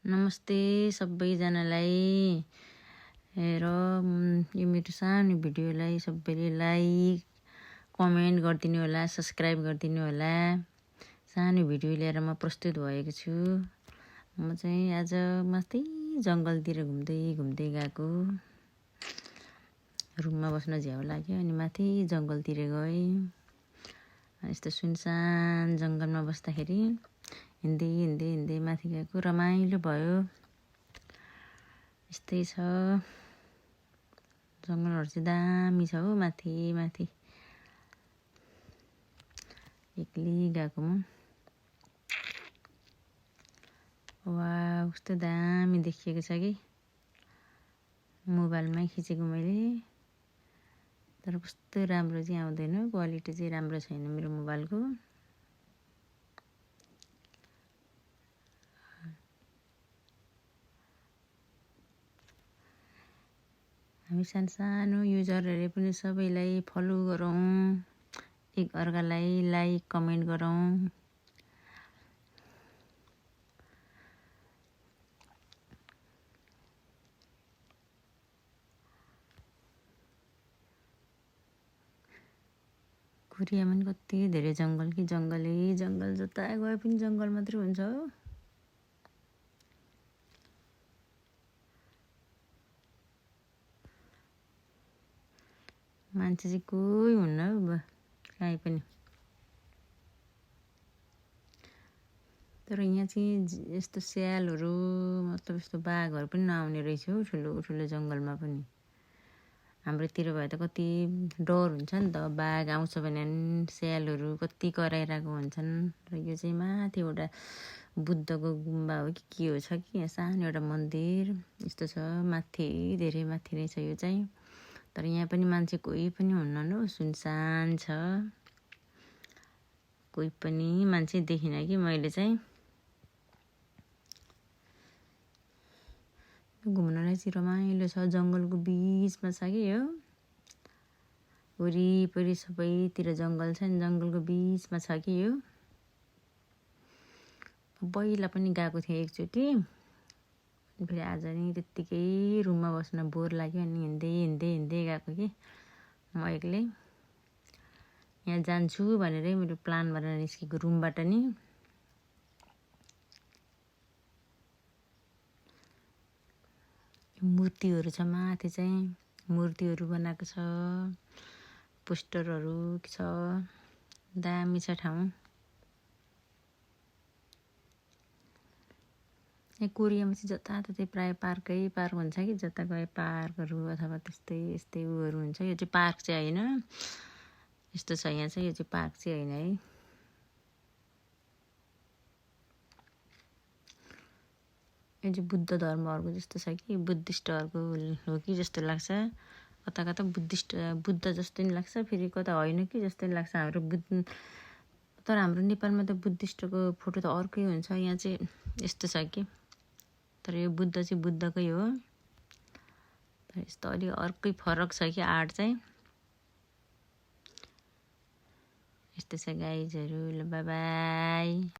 नमस्ते सबैजनालाई। हेर यो मेरो सानो भिडियोलाई सबैले लाइक कमेन्ट गरिदिनु होला, सब्स्क्राइब गरिदिनु होला। सानो भिडियो लिएर म प्रस्तुत भएको छु। म चाहिँ आज माथि जङ्गलतिर घुम्दै गएको। रुममा बस्न झ्याउ लाग्यो अनि माथि जङ्गलतिर गएँ। यस्तो सुनसान जङ्गलमा बस्दाखेरि हिँड्दै माथि गएको, रमाइलो भयो। यस्तै छ, जङ्गलहरू चाहिँ दामी छ हो। माथि एक्लै गएको म। वाह, कस्तो दामी देखिएको छ कि। मोबाइलमै खिचेको मैले, तर कस्तो राम्रो चाहिँ आउँदैन, क्वालिटी चाहिँ राम्रो छैन मेरो मोबाइलको। हामी सानो युजरहरूले पनि सबैलाई फलो गरौँ, एक अर्कालाई लाइक कमेन्ट गरौँ। कोरियामा पनि कति धेरै जङ्गल कि जङ्गल, जता गए पनि जङ्गल मात्रै हुन्छ हो। मान्छे चाहिँ कोही हुन्न हौ काहीँ पनि। तर यहाँ चाहिँ यस्तो स्यालहरू, मतलब यस्तो बाघहरू पनि नआउने रहेछ हौ ठुलो जङ्गलमा पनि। हाम्रोतिर भए त कति डर हुन्छ नि त, बाघ आउँछ भने स्यालहरू कति कराइरहेको हुन्छन्। र यो चाहिँ माथि एउटा बुद्धको गुम्बा हो कि के हो छ कि, यहाँ सानो एउटा मन्दिर यस्तो छ। धेरै माथि नै छ यो चाहिँ। तर यहाँ पनि मान्छे कोही पनि हुन्नन् हो, सुनसान छ। कोही पनि मान्छे देखिनँ कि मैले चाहिँ। घुम्नलाई चाहिँ रमाइलो छ, जङ्गलको बिचमा छ कि यो। वरिपरि सबैतिर जङ्गल छ नि, जङ्गलको बिचमा छ कि यो। पहिला पनि गएको थिएँ एकचोटि, फेरि आज नि त्यत्तिकै रुममा बस्न बोर लाग्यो अनि हिँड्दै गएको कि म एक्लै। यहाँ जान्छु भनेरै मेरो प्लान बनाएर निस्केको रुमबाट नि। मूर्तिहरू छ माथि चाहिँ, मूर्तिहरू बनाएको छ, पोस्टरहरू छ, दामी छ ठाउँ। यहाँ कोरियामा चाहिँ जताततै प्रायः पार्क हुन्छ कि, जता गए पार्कहरू अथवा यस्तै उयोहरू हुन्छ। यो चाहिँ पार्क चाहिँ होइन, यस्तो छ यहाँ चाहिँ। यो चाहिँ पार्क चाहिँ होइन है। यो चाहिँ बुद्ध धर्महरूको जस्तो छ कि, बुद्धिस्टहरूको हो कि जस्तो लाग्छ। कता बुद्ध जस्तो नि लाग्छ, फेरि कता होइन कि जस्तो नि लाग्छ हाम्रो बुद्ध। तर हाम्रो नेपालमा त बुद्धिस्टको फोटो त अर्कै हुन्छ, यहाँ चाहिँ यस्तो छ कि। तर यो बुद्ध चाहिँ बुद्धकै हो, तर यस्तो अलिक अर्कै फरक छ कि आर्ट चाहिँ। यस्तो छ गाइजहरू। ल बाई।